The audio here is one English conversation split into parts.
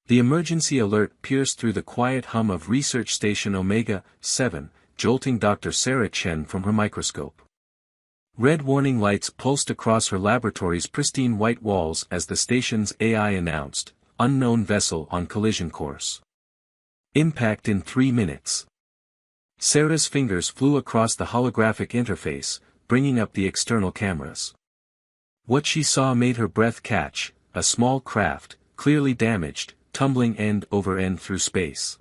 The emergency alert pierced through the quiet hum of Research Station Omega-7, jolting Dr. Sarah Chen from her microscope. Red warning lights pulsed across her laboratory's pristine white walls as the station's AI announced, "Unknown vessel on collision course. Impact in 3 minutes." Sarah's fingers flew across the holographic interface, bringing up the external cameras. What she saw made her breath catch, a small craft, clearly damaged, tumbling end over end through space.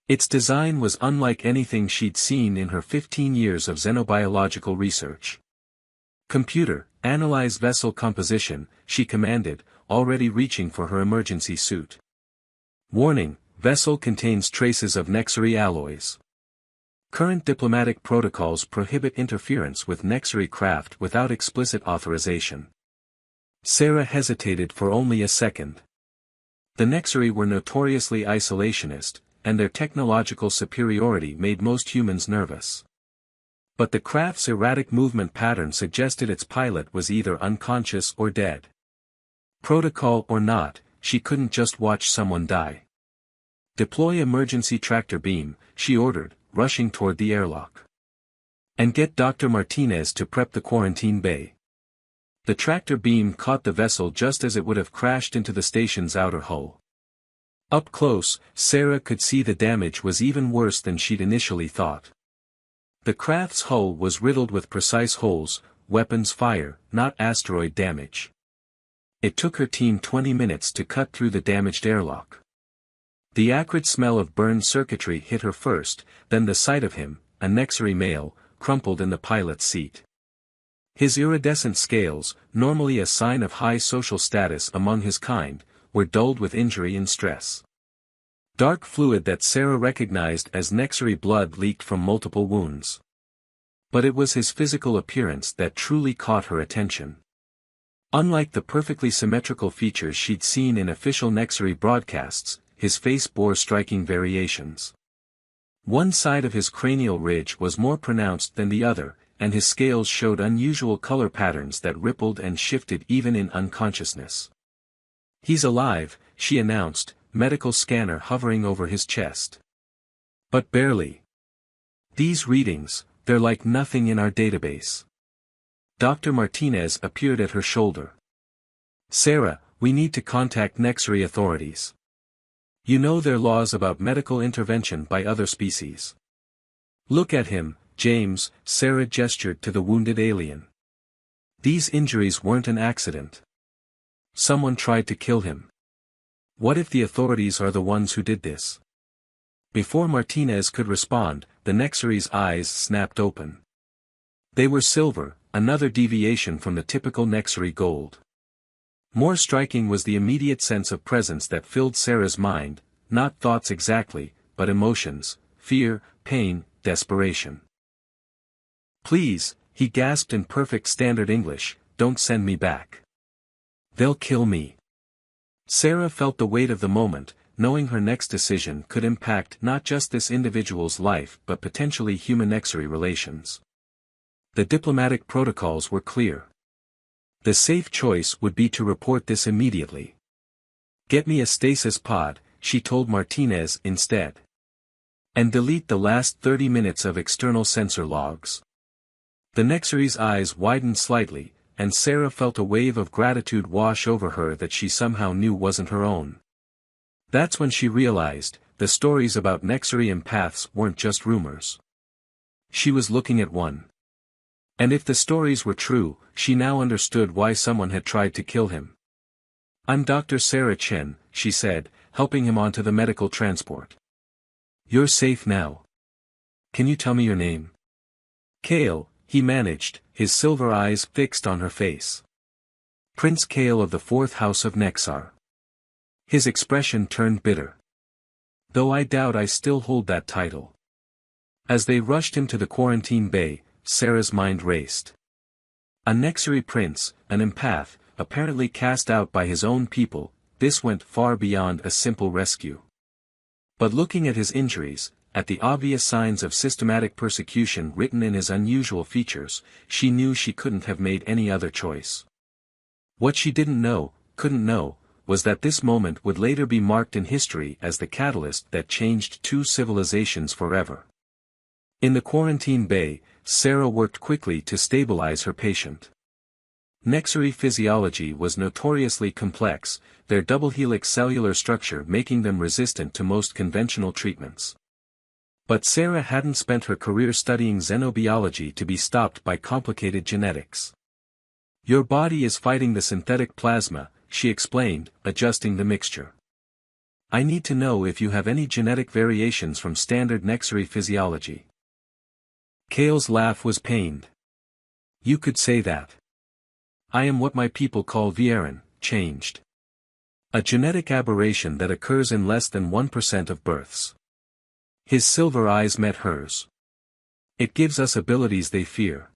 Its design was unlike anything she'd seen in her 15 years of xenobiological research. "Computer, analyze vessel composition," she commanded, already reaching for her emergency suit. "Warning, vessel contains traces of Nexary alloys. Current diplomatic protocols prohibit interference with Nexary craft without explicit authorization." Sarah hesitated for only a second. The Nexary were notoriously isolationist, and their technological superiority made most humans nervous. But the craft's erratic movement pattern suggested its pilot was either unconscious or dead. Protocol or not, she couldn't just watch someone die. "Deploy emergency tractor beam," she ordered, rushing toward the airlock. "And get Dr. Martinez to prep the quarantine bay." The tractor beam caught the vessel just as it would have crashed into the station's outer hull. Up close, Sarah could see the damage was even worse than she'd initially thought. The craft's hull was riddled with precise holes, weapons fire, not asteroid damage. It took her team 20 minutes to cut through the damaged airlock. The acrid smell of burned circuitry hit her first, then the sight of him, a Nexary male, crumpled in the pilot's seat. His iridescent scales, normally a sign of high social status among his kind, were dulled with injury and stress. Dark fluid that Sarah recognized as Nexary blood leaked from multiple wounds. But it was his physical appearance that truly caught her attention. Unlike the perfectly symmetrical features she'd seen in official Nexary broadcasts, his face bore striking variations. One side of his cranial ridge was more pronounced than the other, and his scales showed unusual color patterns that rippled and shifted even in unconsciousness. "He's alive," she announced, medical scanner hovering over his chest. "But barely. These readings, they're like nothing in our database." Dr. Martinez appeared at her shoulder. "Sarah, we need to contact Nexary authorities. You know their laws about medical intervention by other species." "Look at him, James," Sarah gestured to the wounded alien. "These injuries weren't an accident. Someone tried to kill him. What if the authorities are the ones who did this?" Before Martinez could respond, the Nexary's eyes snapped open. They were silver, another deviation from the typical Nexary gold. More striking was the immediate sense of presence that filled Sarah's mind, not thoughts exactly, but emotions, fear, pain, desperation. "Please," he gasped in perfect standard English, "don't send me back. They'll kill me." Sarah felt the weight of the moment, knowing her next decision could impact not just this individual's life but potentially human-Nexary relations. The diplomatic protocols were clear. The safe choice would be to report this immediately. "Get me a stasis pod," she told Martinez instead. "And delete the last 30 minutes of external sensor logs." The Nexary's eyes widened slightly, and Sarah felt a wave of gratitude wash over her that she somehow knew wasn't her own. That's when she realized, the stories about Nexary empaths weren't just rumors. She was looking at one. And if the stories were true, she now understood why someone had tried to kill him. "I'm Dr. Sarah Chen," she said, helping him onto the medical transport. "You're safe now. Can you tell me your name?" "Kale," he managed, his silver eyes fixed on her face. "Prince Kale of the 4th House of Nexar." His expression turned bitter. "Though I doubt I still hold that title." As they rushed him to the quarantine bay, Sarah's mind raced. A Nexary prince, an empath, apparently cast out by his own people, this went far beyond a simple rescue. But looking at his injuries, at the obvious signs of systematic persecution written in his unusual features, she knew she couldn't have made any other choice. What she didn't know, couldn't know, was that this moment would later be marked in history as the catalyst that changed two civilizations forever. In the quarantine bay, Sarah worked quickly to stabilize her patient. Nexuary physiology was notoriously complex, their double-helix cellular structure making them resistant to most conventional treatments. But Sarah hadn't spent her career studying xenobiology to be stopped by complicated genetics. "Your body is fighting the synthetic plasma," she explained, adjusting the mixture. "I need to know if you have any genetic variations from standard Nexuary physiology." Kale's laugh was pained. "You could say that. I am what my people call Vieran, changed. A genetic aberration that occurs in less than 1% of births." His silver eyes met hers. "It gives us abilities they fear."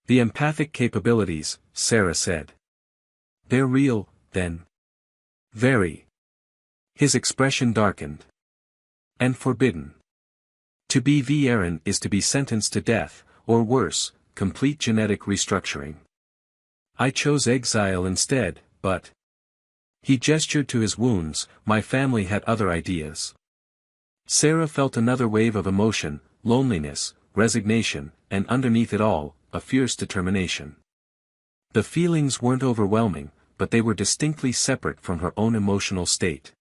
"The empathic capabilities," Sarah said. "They're real, then?" "Very." His expression darkened. "And forbidden. To be Vieran is to be sentenced to death, or worse, complete genetic restructuring. I chose exile instead, but—" He gestured to his wounds. "My family had other ideas." Sarah felt another wave of emotion, loneliness, resignation, and underneath it all, a fierce determination. The feelings weren't overwhelming, but they were distinctly separate from her own emotional state.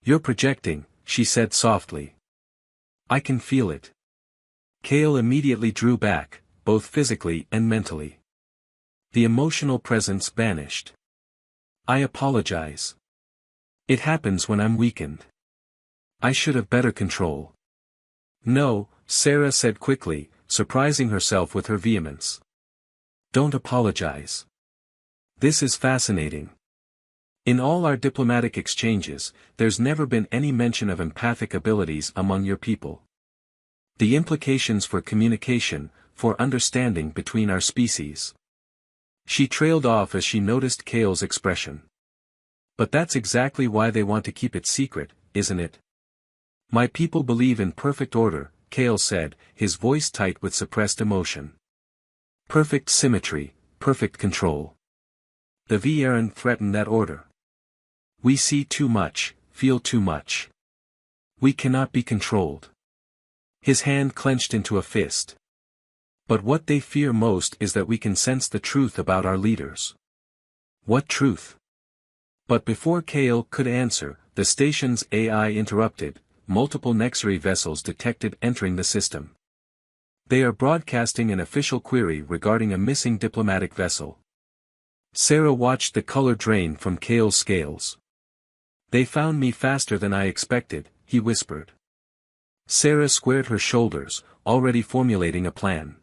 "You're projecting," she said softly. "I can feel it." Kale immediately drew back, both physically and mentally. The emotional presence vanished. "I apologize. It happens when I'm weakened. I should have better control." "No," Sarah said quickly, surprising herself with her vehemence. "Don't apologize. This is fascinating. In all our diplomatic exchanges, there's never been any mention of empathic abilities among your people. The implications for communication, for understanding between our species." She trailed off as she noticed Kale's expression. "But that's exactly why they want to keep it secret, isn't it?" "My people believe in perfect order," Kale said, his voice tight with suppressed emotion. "Perfect symmetry, perfect control. The Vieran threaten that order. We see too much, feel too much. We cannot be controlled." His hand clenched into a fist. "But what they fear most is that we can sense the truth about our leaders." "What truth?" But before Kale could answer, the station's AI interrupted. Multiple Nexuary vessels detected entering the system. "They are broadcasting an official query regarding a missing diplomatic vessel." Sarah watched the color drain from Kale's scales. "They found me faster than I expected," he whispered. Sarah squared her shoulders, already formulating a plan.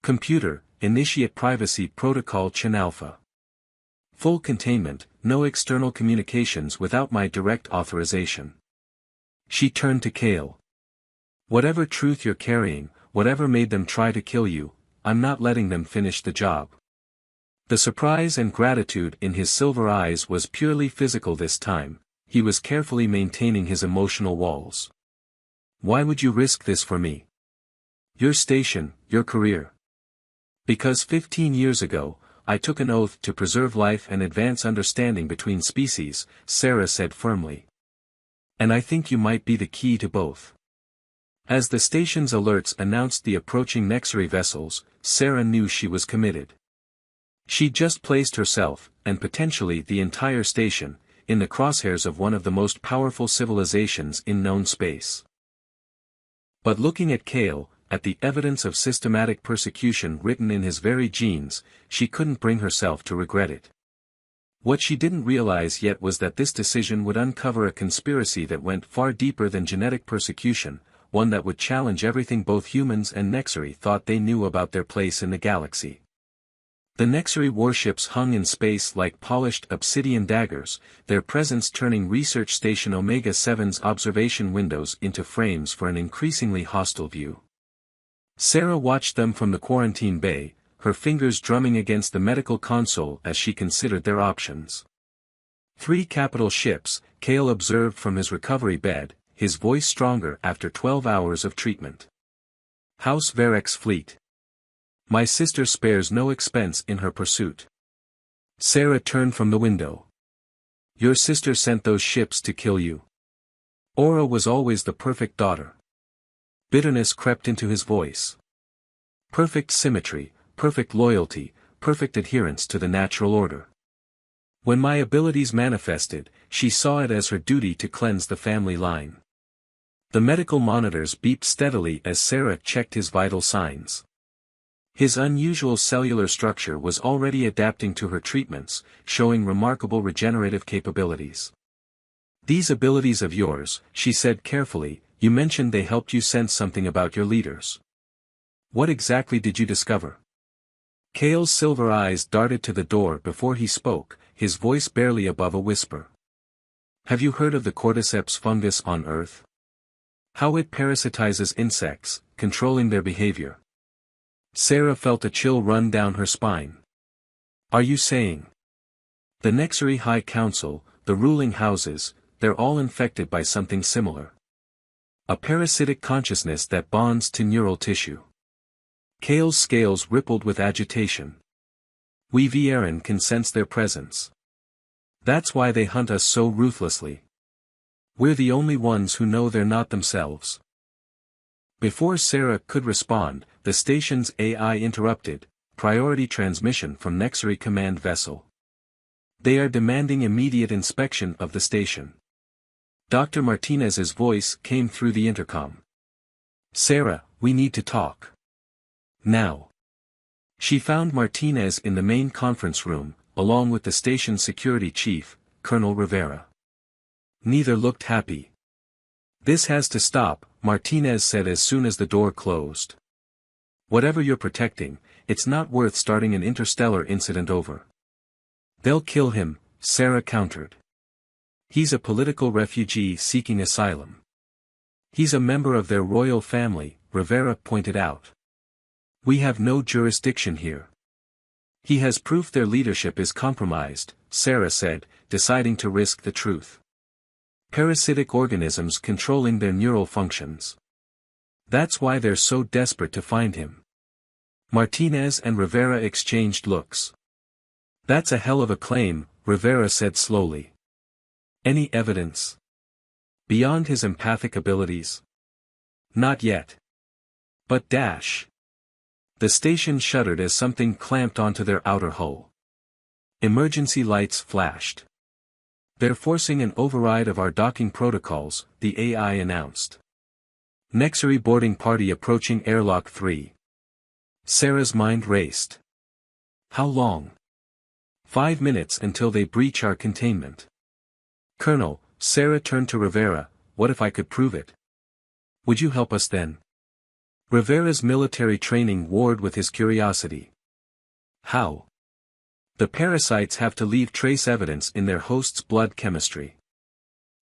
"Computer, initiate privacy protocol Chen Alpha. Full containment, no external communications without my direct authorization." She turned to Kale. "Whatever truth you're carrying, whatever made them try to kill you, I'm not letting them finish the job." The surprise and gratitude in his silver eyes was purely physical this time. He was carefully maintaining his emotional walls. "Why would you risk this for me? Your station, your career." "Because 15 years ago, I took an oath to preserve life and advance understanding between species," Sarah said firmly. "And I think you might be the key to both." As the station's alerts announced the approaching Nexuary vessels, Sarah knew she was committed. She'd just placed herself, and potentially the entire station, in the crosshairs of one of the most powerful civilizations in known space. But looking at Kale, at the evidence of systematic persecution written in his very genes, she couldn't bring herself to regret it. What she didn't realize yet was that this decision would uncover a conspiracy that went far deeper than genetic persecution, one that would challenge everything both humans and Nexuary thought they knew about their place in the galaxy. The Nexuary warships hung in space like polished obsidian daggers, their presence turning Research Station Omega-7's observation windows into frames for an increasingly hostile view. Sarah watched them from the quarantine bay, her fingers drumming against the medical console as she considered their options. 3 capital ships, Kale observed from his recovery bed, his voice stronger after 12 hours of treatment. House Varek's fleet. My sister spares no expense in her pursuit. Sarah turned from the window. Your sister sent those ships to kill you. Aura was always the perfect daughter. Bitterness crept into his voice. Perfect symmetry, perfect loyalty, perfect adherence to the natural order. When my abilities manifested, she saw it as her duty to cleanse the family line. The medical monitors beeped steadily as Sarah checked his vital signs. His unusual cellular structure was already adapting to her treatments, showing remarkable regenerative capabilities. These abilities of yours, she said carefully, you mentioned they helped you sense something about your leaders. What exactly did you discover? Kale's silver eyes darted to the door before he spoke, his voice barely above a whisper. Have you heard of the cordyceps fungus on Earth? How it parasitizes insects, controlling their behavior. Sarah felt a chill run down her spine. Are you saying? The Nexary High Council, the ruling houses, they're all infected by something similar. A parasitic consciousness that bonds to neural tissue. Kale's scales rippled with agitation. We Vieran can sense their presence. That's why they hunt us so ruthlessly. We're the only ones who know they're not themselves. Before Sarah could respond, the station's AI interrupted, priority transmission from Nexary command vessel. They are demanding immediate inspection of the station. Dr. Martinez's voice came through the intercom. Sarah, we need to talk. Now. She found Martinez in the main conference room, along with the station security chief, Colonel Rivera. Neither looked happy. This has to stop, Martinez said as soon as the door closed. Whatever you're protecting, it's not worth starting an interstellar incident over. They'll kill him, Sarah countered. He's a political refugee seeking asylum. He's a member of their royal family, Rivera pointed out. We have no jurisdiction here. He has proof their leadership is compromised, Sarah said, deciding to risk the truth. Parasitic organisms controlling their neural functions. That's why they're so desperate to find him. Martinez and Rivera exchanged looks. That's a hell of a claim, Rivera said slowly. Any evidence? Beyond his empathic abilities? Not yet. But dash. The station shuddered as something clamped onto their outer hull. Emergency lights flashed. They're forcing an override of our docking protocols, the AI announced. Nexary boarding party approaching airlock 3. Sarah's mind raced. How long? 5 minutes until they breach our containment. Colonel, Sarah turned to Rivera, what if I could prove it? Would you help us then? Rivera's military training warred with his curiosity. How? The parasites have to leave trace evidence in their host's blood chemistry.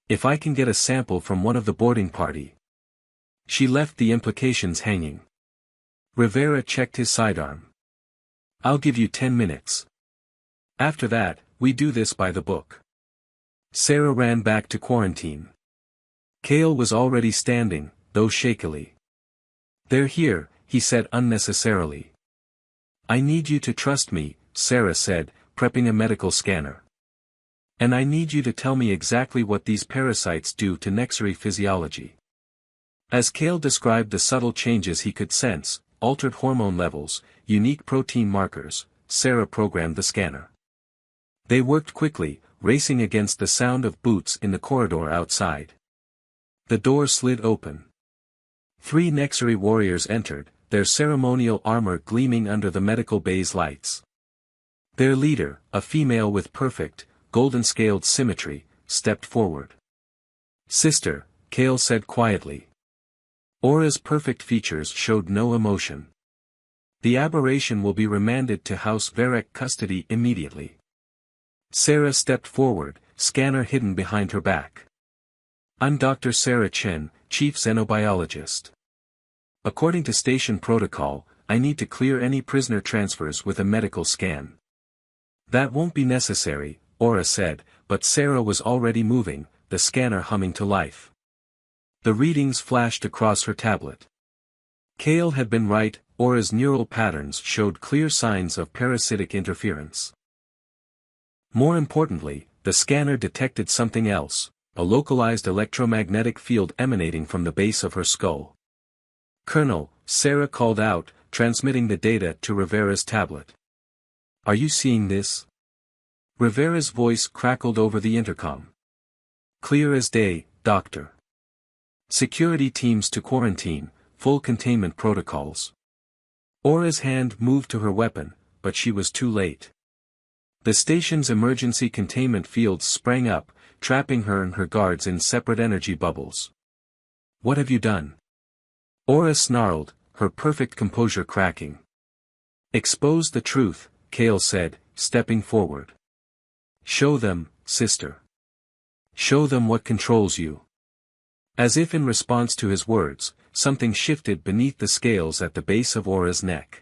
If I can get a sample from one of the boarding party. She left the implications hanging. Rivera checked his sidearm. I'll give you 10 minutes. After that, we do this by the book. Sarah ran back to quarantine. Kale was already standing, though shakily. They're here, he said unnecessarily. I need you to trust me, Sarah said, prepping a medical scanner. And I need you to tell me exactly what these parasites do to Nexary physiology. As Kale described the subtle changes he could sense, altered hormone levels, unique protein markers, Sarah programmed the scanner. They worked quickly, racing against the sound of boots in the corridor outside. The door slid open. 3 Nexary warriors entered, their ceremonial armor gleaming under the medical bay's lights. Their leader, a female with perfect, golden-scaled symmetry, stepped forward. Sister, Kale said quietly. Aura's perfect features showed no emotion. The aberration will be remanded to House Varek custody immediately. Sarah stepped forward, scanner hidden behind her back. I'm Dr. Sarah Chen, Chief Xenobiologist. According to station protocol, I need to clear any prisoner transfers with a medical scan. That won't be necessary, Aura said, but Sarah was already moving, the scanner humming to life. The readings flashed across her tablet. Kale had been right, Aura's neural patterns showed clear signs of parasitic interference. More importantly, the scanner detected something else, a localized electromagnetic field emanating from the base of her skull. "Colonel," Sarah called out, transmitting the data to Rivera's tablet. "Are you seeing this?" Rivera's voice crackled over the intercom. "Clear as day, Doctor. Security teams to quarantine, full containment protocols." Aura's hand moved to her weapon, but she was too late. The station's emergency containment fields sprang up, trapping her and her guards in separate energy bubbles. "What have you done?" Aura snarled, her perfect composure cracking. "Expose the truth," Kale said, stepping forward. "Show them, sister. Show them what controls you." As if in response to his words, something shifted beneath the scales at the base of Aura's neck.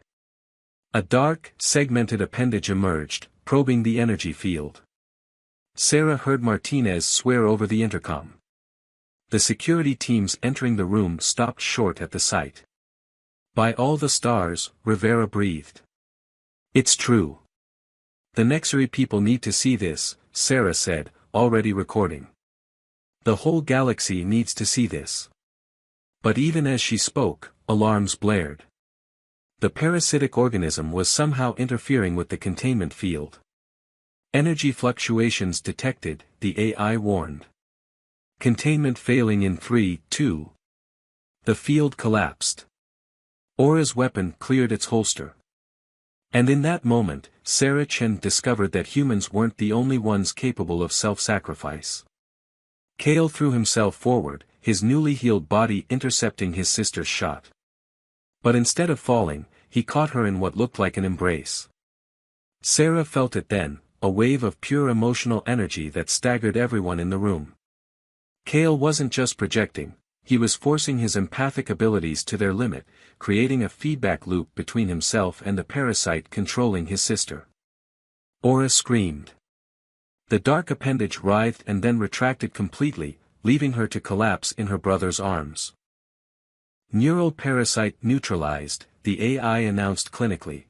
A dark, segmented appendage emerged, probing the energy field. Sarah heard Martinez swear over the intercom. The security teams entering the room stopped short at the sight. "By all the stars," Rivera breathed. "It's true. The Nexary people need to see this," Sarah said, already recording. "The whole galaxy needs to see this." But even as she spoke, alarms blared. The parasitic organism was somehow interfering with the containment field. "Energy fluctuations detected," the AI warned. "Containment failing in 3, 2. The field collapsed. Aura's weapon cleared its holster. And in that moment, Sarah Chen discovered that humans weren't the only ones capable of self-sacrifice. Kale threw himself forward, his newly healed body intercepting his sister's shot. But instead of falling, he caught her in what looked like an embrace. Sarah felt it then, a wave of pure emotional energy that staggered everyone in the room. Kale wasn't just projecting, he was forcing his empathic abilities to their limit, creating a feedback loop between himself and the parasite controlling his sister. Aura screamed. The dark appendage writhed and then retracted completely, leaving her to collapse in her brother's arms. "Neural parasite neutralized," the AI announced clinically.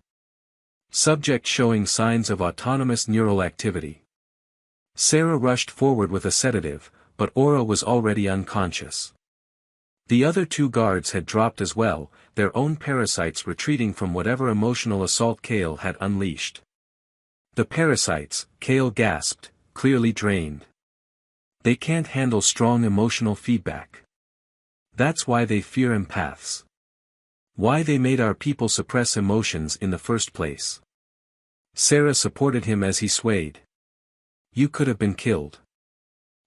"Subject showing signs of autonomous neural activity." Sarah rushed forward with a sedative, but Aura was already unconscious. The other two guards had dropped as well, their own parasites retreating from whatever emotional assault Kale had unleashed. "The parasites," Kale gasped, clearly drained. "They can't handle strong emotional feedback. That's why they fear empaths. Why they made our people suppress emotions in the first place." Sarah supported him as he swayed. "You could have been killed."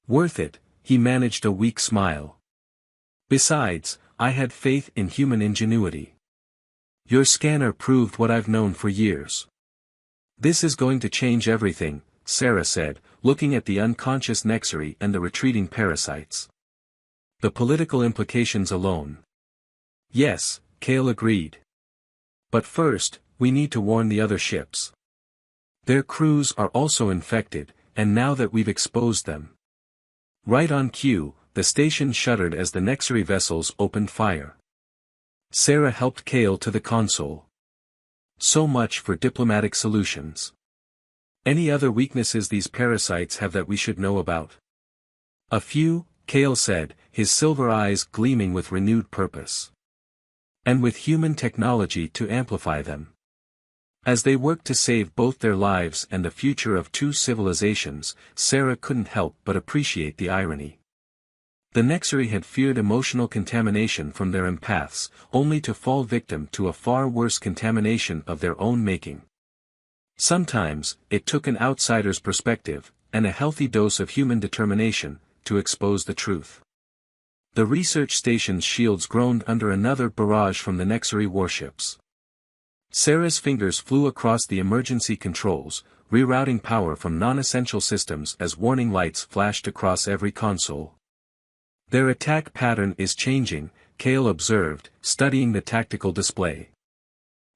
"Worth it," he managed a weak smile. "Besides, I had faith in human ingenuity. Your scanner proved what I've known for years." "This is going to change everything," Sarah said, looking at the unconscious Nexary and the retreating parasites. "The political implications alone." "Yes," Kale agreed. "But first, we need to warn the other ships. Their crews are also infected, and now that we've exposed them." Right on cue, the station shuddered as the Nexary vessels opened fire. Sarah helped Kale to the console. "So much for diplomatic solutions. Any other weaknesses these parasites have that we should know about?" "A few," Kale said, his silver eyes gleaming with renewed purpose. "And with human technology to amplify them." As they worked to save both their lives and the future of two civilizations, Sarah couldn't help but appreciate the irony. The Nexary had feared emotional contamination from their empaths, only to fall victim to a far worse contamination of their own making. Sometimes, it took an outsider's perspective, and a healthy dose of human determination, to expose the truth. The research station's shields groaned under another barrage from the Nexary warships. Sarah's fingers flew across the emergency controls, rerouting power from non-essential systems as warning lights flashed across every console. "Their attack pattern is changing," Kale observed, studying the tactical display.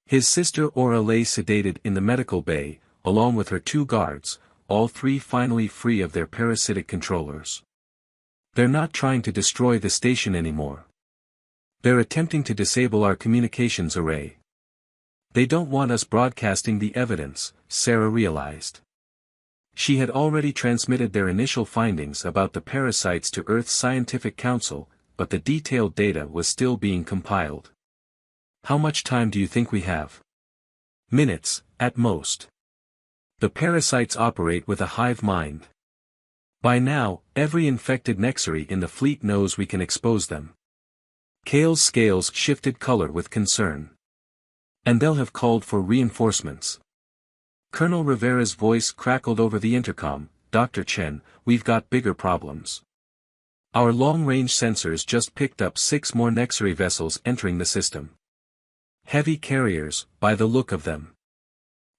His sister Aura lay sedated in the medical bay, along with her two guards, all three finally free of their parasitic controllers. "They're not trying to destroy the station anymore. They're attempting to disable our communications array. They don't want us broadcasting the evidence," Sarah realized. She had already transmitted their initial findings about the parasites to Earth's Scientific Council, but the detailed data was still being compiled. How much time do you think we have? Minutes, at most. The parasites operate with a hive mind. By now, every infected Nexary in the fleet knows we can expose them. Kale's scales shifted color with concern. And they'll have called for reinforcements. Colonel Rivera's voice crackled over the intercom. Dr. Chen, we've got bigger problems. Our long-range sensors just picked up 6 more Nexary vessels entering the system. Heavy carriers, by the look of them.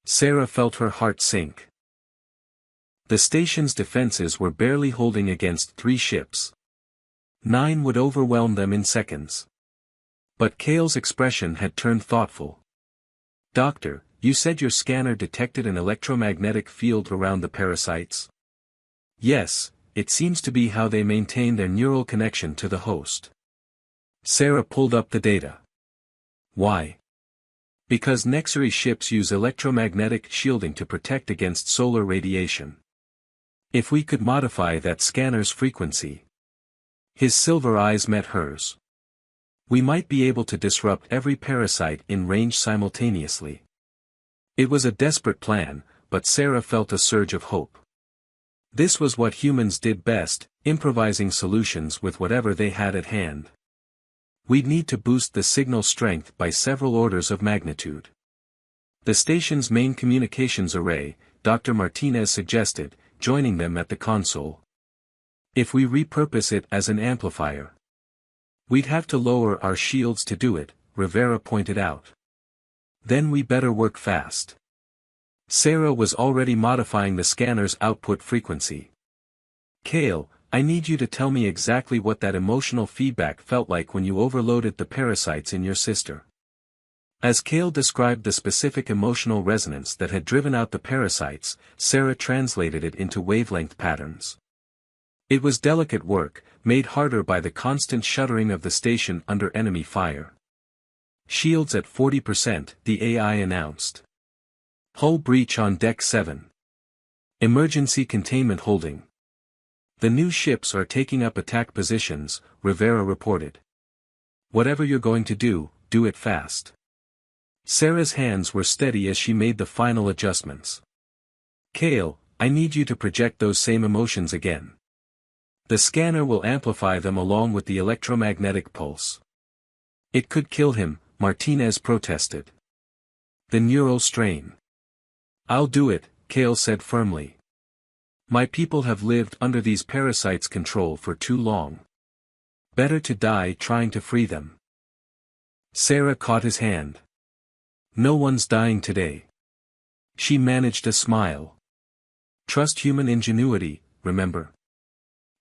Sarah felt her heart sink. The station's defenses were barely holding against 3 ships. 9 would overwhelm them in seconds. But Kale's expression had turned thoughtful. Doctor, you said your scanner detected an electromagnetic field around the parasites? Yes, it seems to be how they maintain their neural connection to the host. Sarah pulled up the data. Why? Because Nexary ships use electromagnetic shielding to protect against solar radiation. If we could modify that scanner's frequency. His silver eyes met hers. We might be able to disrupt every parasite in range simultaneously. It was a desperate plan, but Sarah felt a surge of hope. This was what humans did best, improvising solutions with whatever they had at hand. We'd need to boost the signal strength by several orders of magnitude. The station's main communications array, Dr. Martinez suggested, joining them at the console. If we repurpose it as an amplifier. We'd have to lower our shields to do it, Rivera pointed out. Then we better work fast. Sarah was already modifying the scanner's output frequency. Kale, I need you to tell me exactly what that emotional feedback felt like when you overloaded the parasites in your sister. As Kale described the specific emotional resonance that had driven out the parasites, Sarah translated it into wavelength patterns. It was delicate work, made harder by the constant shuttering of the station under enemy fire. Shields at 40%, the AI announced. Hull breach on Deck 7. Emergency containment holding. The new ships are taking up attack positions, Rivera reported. Whatever you're going to do it fast. Sarah's hands were steady as she made the final adjustments. Kale, I need you to project those same emotions again. The scanner will amplify them along with the electromagnetic pulse. It could kill him, Martinez protested. The neural strain. I'll do it, Kale said firmly. My people have lived under these parasites' control for too long. Better to die trying to free them. Sarah caught his hand. No one's dying today. She managed a smile. Trust human ingenuity, remember?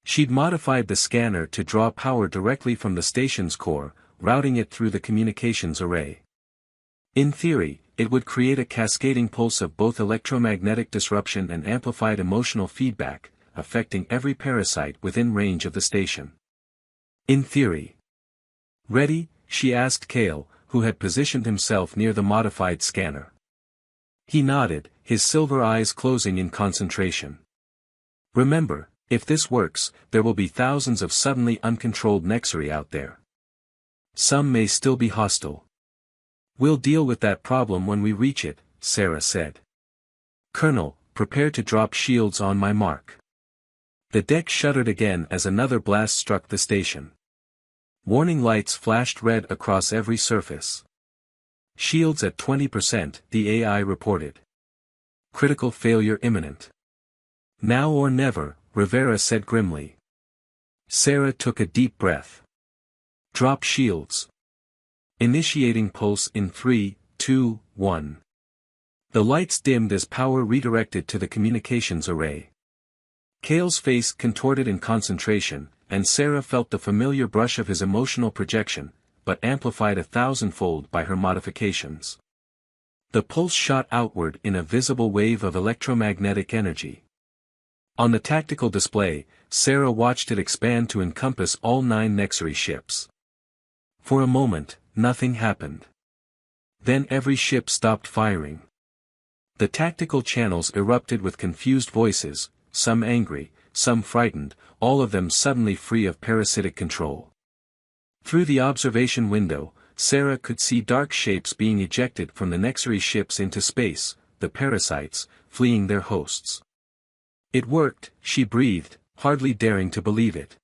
She'd modified the scanner to draw power directly from the station's core, routing it through the communications array. In theory, it would create a cascading pulse of both electromagnetic disruption and amplified emotional feedback, affecting every parasite within range of the station. In theory. Ready? She asked Kale, who had positioned himself near the modified scanner. He nodded, his silver eyes closing in concentration. Remember, if this works, there will be thousands of suddenly uncontrolled Nexary out there. Some may still be hostile. We'll deal with that problem when we reach it, Sarah said. Colonel, prepare to drop shields on my mark. The deck shuddered again as another blast struck the station. Warning lights flashed red across every surface. Shields at 20%, the AI reported. Critical failure imminent. Now or never, Rivera said grimly. Sarah took a deep breath. Drop shields. Initiating pulse in 3, 2, 1. The lights dimmed as power redirected to the communications array. Kale's face contorted in concentration, and Sarah felt the familiar brush of his emotional projection, but amplified 1,000-fold by her modifications. The pulse shot outward in a visible wave of electromagnetic energy. On the tactical display, Sarah watched it expand to encompass all 9 Nexary ships. For a moment, nothing happened. Then every ship stopped firing. The tactical channels erupted with confused voices, some angry, some frightened, all of them suddenly free of parasitic control. Through the observation window, Sarah could see dark shapes being ejected from the Nexary ships into space, the parasites, fleeing their hosts. It worked, she breathed, hardly daring to believe it.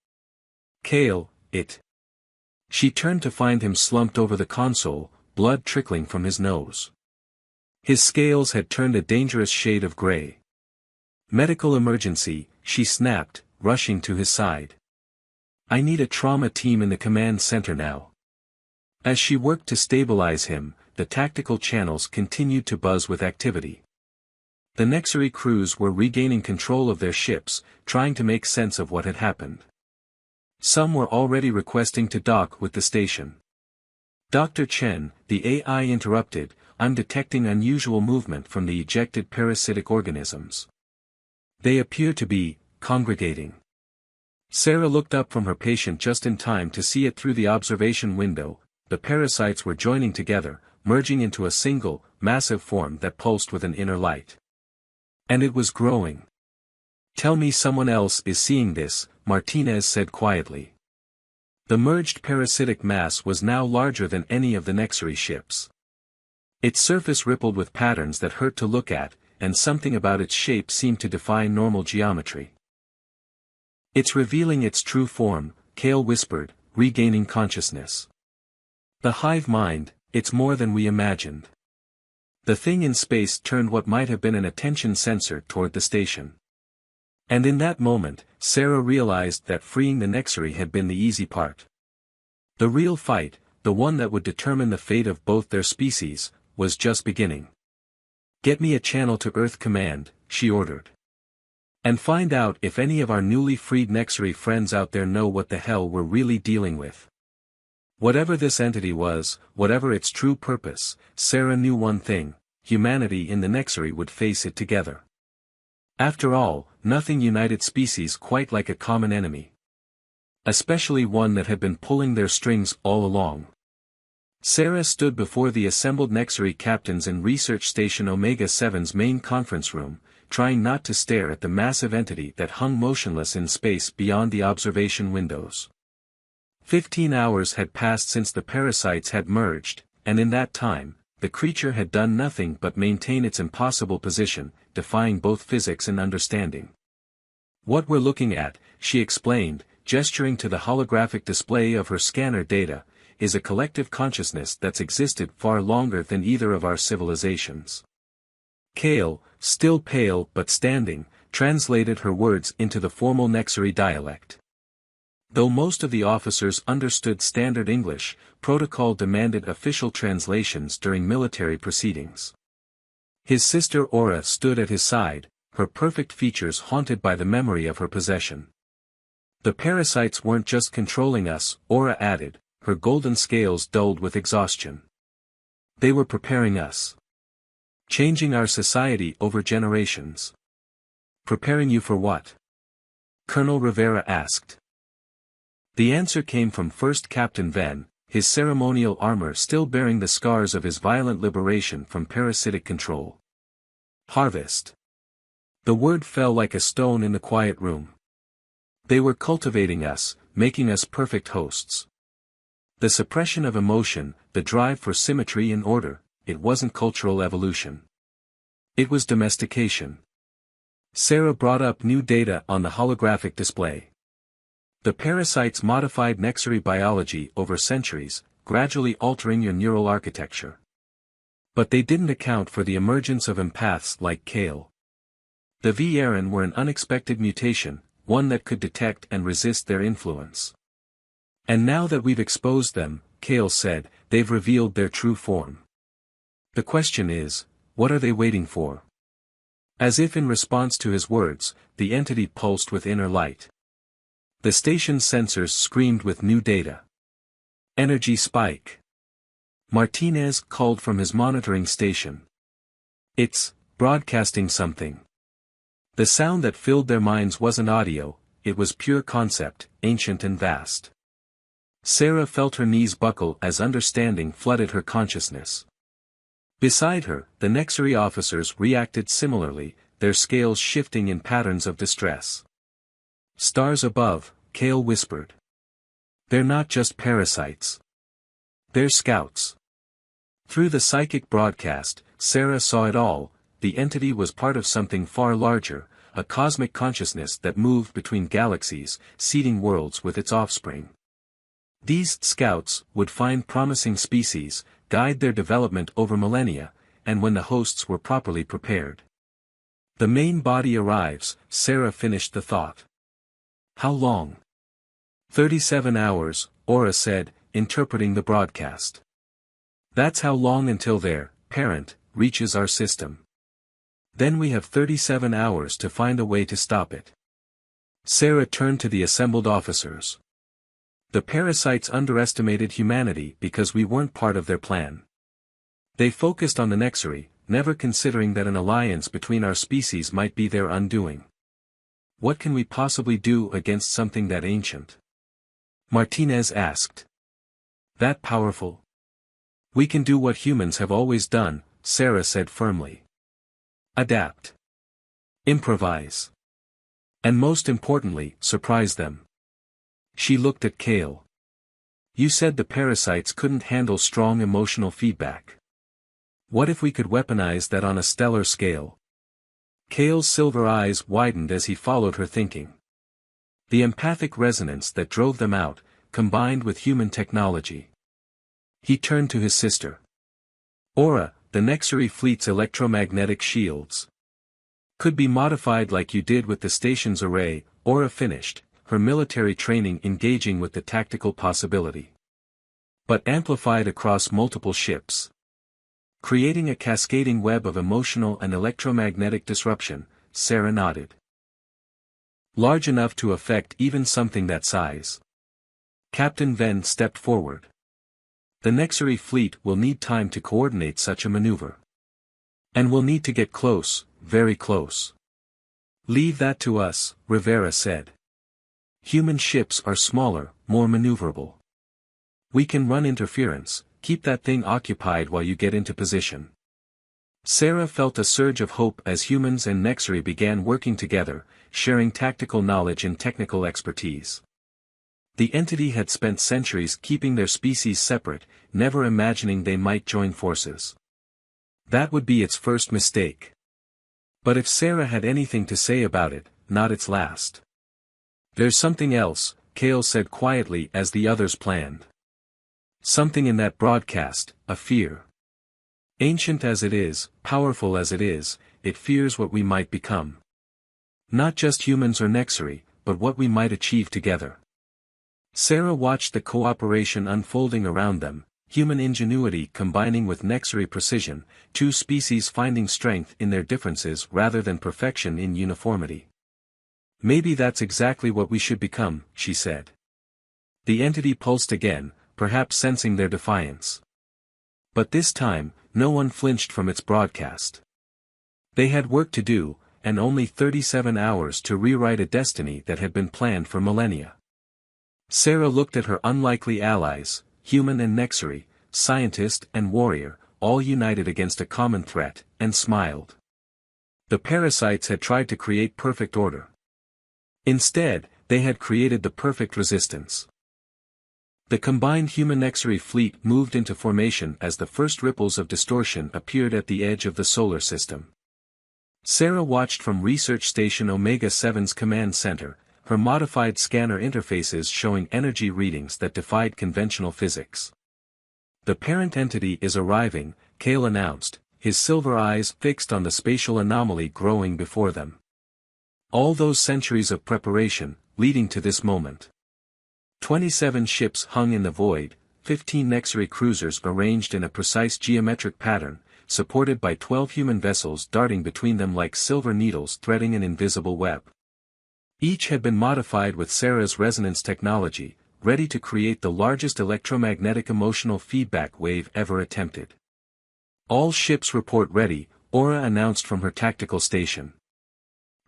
Kale, it. She turned to find him slumped over the console, blood trickling from his nose. His scales had turned a dangerous shade of gray. Medical emergency, she snapped, rushing to his side. I need a trauma team in the command center now. As she worked to stabilize him, the tactical channels continued to buzz with activity. The Nexary crews were regaining control of their ships, trying to make sense of what had happened. Some were already requesting to dock with the station. Dr. Chen, the AI interrupted, I'm detecting unusual movement from the ejected parasitic organisms. They appear to be congregating. Sarah looked up from her patient just in time to see it through the observation window. The parasites were joining together, merging into a single, massive form that pulsed with an inner light. And it was growing. Tell me someone else is seeing this, Martinez said quietly. The merged parasitic mass was now larger than any of the Nexary ships. Its surface rippled with patterns that hurt to look at, and something about its shape seemed to defy normal geometry. It's revealing its true form, Kale whispered, regaining consciousness. The hive mind, it's more than we imagined. The thing in space turned what might have been an attention sensor toward the station. And in that moment, Sarah realized that freeing the Nexary had been the easy part. The real fight, the one that would determine the fate of both their species, was just beginning. Get me a channel to Earth Command, she ordered. And find out if any of our newly freed Nexary friends out there know what the hell we're really dealing with. Whatever this entity was, whatever its true purpose, Sarah knew one thing: humanity in the Nexary would face it together. After all, nothing united species quite like a common enemy. Especially one that had been pulling their strings all along. Sarah stood before the assembled Nexary captains in Research Station Omega-7's main conference room, trying not to stare at the massive entity that hung motionless in space beyond the observation windows. 15 hours had passed since the parasites had merged, and in that time, the creature had done nothing but maintain its impossible position, defying both physics and understanding. What we're looking at, she explained, gesturing to the holographic display of her scanner data, is a collective consciousness that's existed far longer than either of our civilizations. Kale, still pale but standing, translated her words into the formal Nexary dialect. Though most of the officers understood standard English, protocol demanded official translations during military proceedings. His sister Aura stood at his side, her perfect features haunted by the memory of her possession. The parasites weren't just controlling us, Aura added, her golden scales dulled with exhaustion. They were preparing us. Changing our society over generations. Preparing you for what? Colonel Rivera asked. The answer came from First Captain Venn, his ceremonial armor still bearing the scars of his violent liberation from parasitic control. Harvest. The word fell like a stone in the quiet room. They were cultivating us, making us perfect hosts. The suppression of emotion, the drive for symmetry and order, it wasn't cultural evolution. It was domestication. Sarah brought up new data on the holographic display. The parasites modified Nexary biology over centuries, gradually altering your neural architecture. But they didn't account for the emergence of empaths like Kale. The Varen were an unexpected mutation, one that could detect and resist their influence. And now that we've exposed them, Kale said, they've revealed their true form. The question is, what are they waiting for? As if in response to his words, the entity pulsed with inner light. The station's sensors screamed with new data. Energy spike. Martinez called from his monitoring station. It's broadcasting something. The sound that filled their minds wasn't audio, it was pure concept, ancient and vast. Sarah felt her knees buckle as understanding flooded her consciousness. Beside her, the Nexary officers reacted similarly, their scales shifting in patterns of distress. Stars above, Kale whispered. They're not just parasites. They're scouts. Through the psychic broadcast, Sarah saw it all. The entity was part of something far larger, a cosmic consciousness that moved between galaxies, seeding worlds with its offspring. These scouts would find promising species, guide their development over millennia, and when the hosts were properly prepared. The main body arrives, Sarah finished the thought. How long? 37 hours, Aura said, interpreting the broadcast. That's how long until their parent reaches our system. Then we have 37 hours to find a way to stop it. Sarah turned to the assembled officers. The parasites underestimated humanity because we weren't part of their plan. They focused on the Nexary, never considering that an alliance between our species might be their undoing. What can we possibly do against something that ancient? Martinez asked. That powerful? We can do what humans have always done, Sarah said firmly. Adapt. Improvise. And most importantly, surprise them. She looked at Kale. You said the parasites couldn't handle strong emotional feedback. What if we could weaponize that on a stellar scale? Kale's silver eyes widened as he followed her thinking. The empathic resonance that drove them out, combined with human technology. He turned to his sister. Aura, the Nexary fleet's electromagnetic shields. Could be modified like you did with the station's array, Aura finished, her military training engaging with the tactical possibility. But amplified across multiple ships. Creating a cascading web of emotional and electromagnetic disruption, Sarah nodded. Large enough to affect even something that size. Captain Venn stepped forward. The Nexary fleet will need time to coordinate such a maneuver. And we'll need to get close, very close. Leave that to us, Rivera said. Human ships are smaller, more maneuverable. We can run interference, keep that thing occupied while you get into position. Sarah felt a surge of hope as humans and Nexary began working together, sharing tactical knowledge and technical expertise. The entity had spent centuries keeping their species separate, never imagining they might join forces. That would be its first mistake. But if Sarah had anything to say about it, not its last. There's something else, Kale said quietly as the others planned. Something in that broadcast, a fear. Ancient as it is, powerful as it is, it fears what we might become. Not just humans or Nexary, but what we might achieve together. Sarah watched the cooperation unfolding around them, human ingenuity combining with Nexary precision, two species finding strength in their differences rather than perfection in uniformity. Maybe that's exactly what we should become, she said. The entity pulsed again, perhaps sensing their defiance. But this time, no one flinched from its broadcast. They had work to do, and only 37 hours to rewrite a destiny that had been planned for millennia. Sarah looked at her unlikely allies, human and Nexary, scientist and warrior, all united against a common threat, and smiled. The parasites had tried to create perfect order. Instead, they had created the perfect resistance. The combined human-Nexary fleet moved into formation as the first ripples of distortion appeared at the edge of the solar system. Sarah watched from Research Station Omega-7's command center, her modified scanner interfaces showing energy readings that defied conventional physics. The parent entity is arriving, Kale announced, his silver eyes fixed on the spatial anomaly growing before them. All those centuries of preparation, leading to this moment. 27 ships hung in the void, 15 Nexary cruisers arranged in a precise geometric pattern, supported by 12 human vessels darting between them like silver needles threading an invisible web. Each had been modified with Sarah's resonance technology, ready to create the largest electromagnetic emotional feedback wave ever attempted. All ships report ready, Aura announced from her tactical station.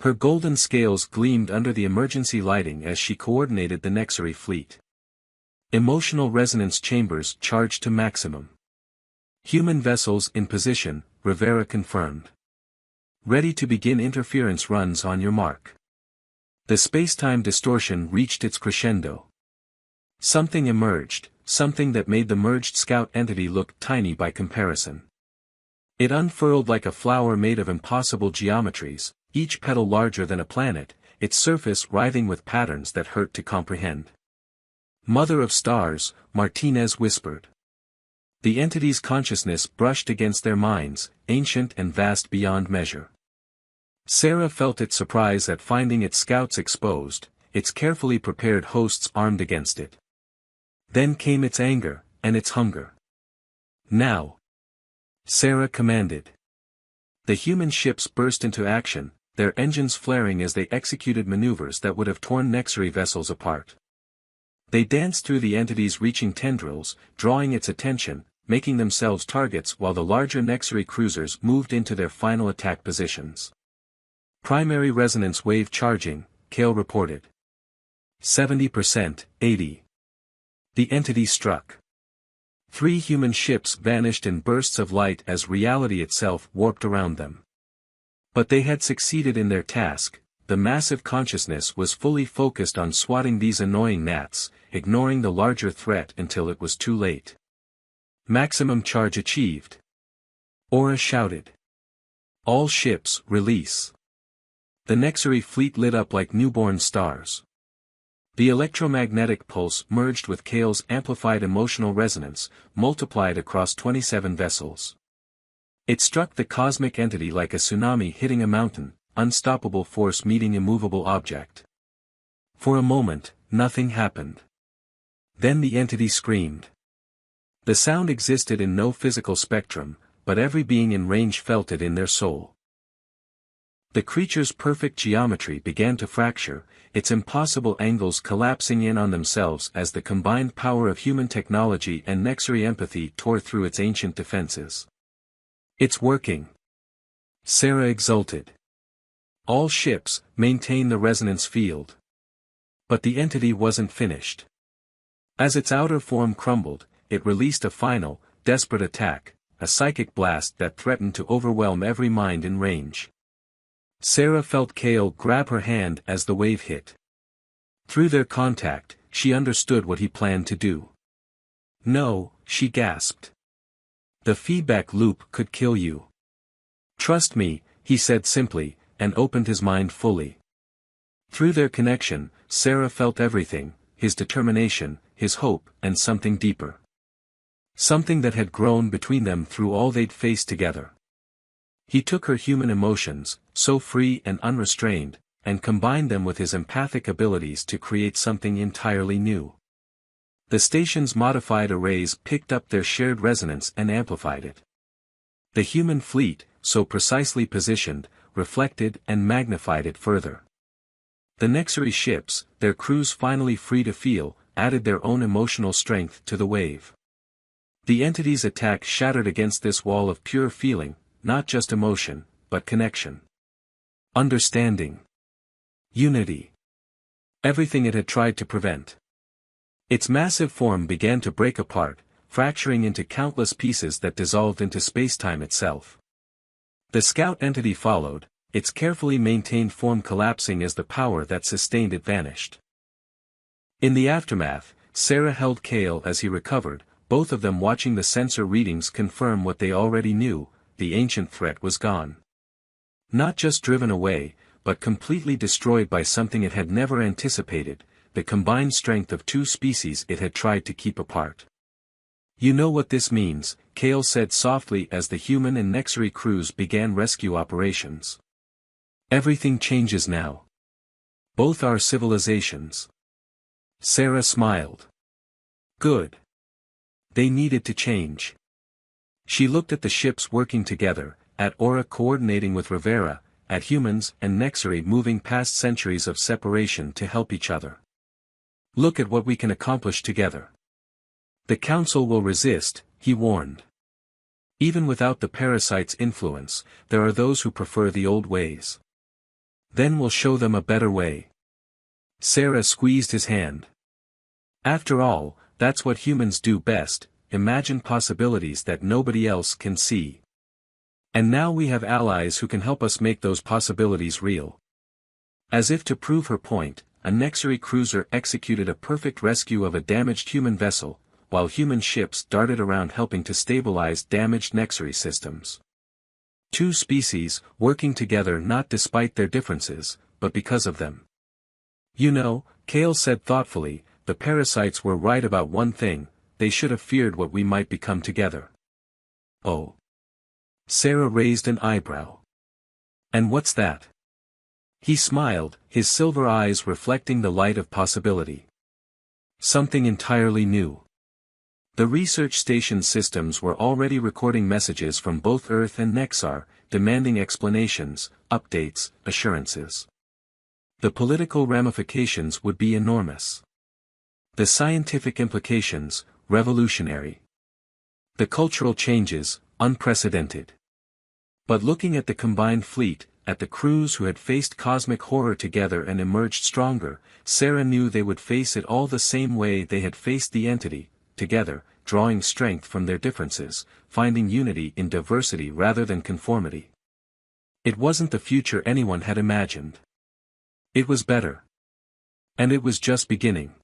Her golden scales gleamed under the emergency lighting as she coordinated the Nexary fleet. Emotional resonance chambers charged to maximum. Human vessels in position, Rivera confirmed. Ready to begin interference runs on your mark. The space-time distortion reached its crescendo. Something emerged, something that made the merged scout entity look tiny by comparison. It unfurled like a flower made of impossible geometries, each petal larger than a planet, its surface writhing with patterns that hurt to comprehend. Mother of stars, Martinez whispered. The entity's consciousness brushed against their minds, ancient and vast beyond measure. Sarah felt its surprise at finding its scouts exposed, its carefully prepared hosts armed against it. Then came its anger, and its hunger. Now! Sarah commanded. The human ships burst into action, their engines flaring as they executed maneuvers that would have torn Nexary vessels apart. They danced through the entity's reaching tendrils, drawing its attention, making themselves targets while the larger Nexary cruisers moved into their final attack positions. Primary resonance wave charging, Kale reported. 70%, 80. The entity struck. 3 human ships vanished in bursts of light as reality itself warped around them. But they had succeeded in their task. The massive consciousness was fully focused on swatting these annoying gnats, ignoring the larger threat until it was too late. Maximum charge achieved. Aura shouted. All ships, release. The Nexary fleet lit up like newborn stars. The electromagnetic pulse merged with Kale's amplified emotional resonance, multiplied across 27 vessels. It struck the cosmic entity like a tsunami hitting a mountain, unstoppable force meeting immovable object. For a moment, nothing happened. Then the entity screamed. The sound existed in no physical spectrum, but every being in range felt it in their soul. The creature's perfect geometry began to fracture, its impossible angles collapsing in on themselves as the combined power of human technology and Nexary empathy tore through its ancient defenses. It's working. Sarah exulted. All ships, maintain the resonance field. But the entity wasn't finished. As its outer form crumbled, it released a final, desperate attack, a psychic blast that threatened to overwhelm every mind in range. Sarah felt Kale grab her hand as the wave hit. Through their contact, she understood what he planned to do. No, she gasped. The feedback loop could kill you. Trust me, he said simply, and opened his mind fully. Through their connection, Sarah felt everything, his determination, his hope, and something deeper. Something that had grown between them through all they'd faced together. He took her human emotions, so free and unrestrained, and combined them with his empathic abilities to create something entirely new. The station's modified arrays picked up their shared resonance and amplified it. The human fleet, so precisely positioned, reflected and magnified it further. The Nexary ships, their crews finally free to feel, added their own emotional strength to the wave. The entity's attack shattered against this wall of pure feeling, not just emotion, but connection. Understanding. Unity. Everything it had tried to prevent. Its massive form began to break apart, fracturing into countless pieces that dissolved into spacetime itself. The scout entity followed, its carefully maintained form collapsing as the power that sustained it vanished. In the aftermath, Sarah held Kale as he recovered, both of them watching the sensor readings confirm what they already knew: the ancient threat was gone. Not just driven away, but completely destroyed by something it had never anticipated, the combined strength of 2 species it had tried to keep apart. You know what this means, Kale said softly as the human and Nexary crews began rescue operations. Everything changes now. Both our civilizations. Sarah smiled. Good. They needed to change. She looked at the ships working together, at Aura coordinating with Rivera, at humans and Nexary moving past centuries of separation to help each other. Look at what we can accomplish together. The Council will resist, he warned. Even without the parasite's influence, there are those who prefer the old ways. Then we'll show them a better way. Sarah squeezed his hand. After all, that's what humans do best, imagine possibilities that nobody else can see. And now we have allies who can help us make those possibilities real. As if to prove her point, a Nexary cruiser executed a perfect rescue of a damaged human vessel, while human ships darted around helping to stabilize damaged Nexary systems. Two species, working together not despite their differences, but because of them. You know, Kale said thoughtfully, the parasites were right about one thing, they should have feared what we might become together. Oh. Sarah raised an eyebrow. And what's that? He smiled, his silver eyes reflecting the light of possibility. Something entirely new. The research station systems were already recording messages from both Earth and Nexar, demanding explanations, updates, assurances. The political ramifications would be enormous. The scientific implications, revolutionary. The cultural changes, unprecedented. But looking at the combined fleet, at the crews who had faced cosmic horror together and emerged stronger, Sarah knew they would face it all the same way they had faced the entity, together, drawing strength from their differences, finding unity in diversity rather than conformity. It wasn't the future anyone had imagined. It was better. And it was just beginning.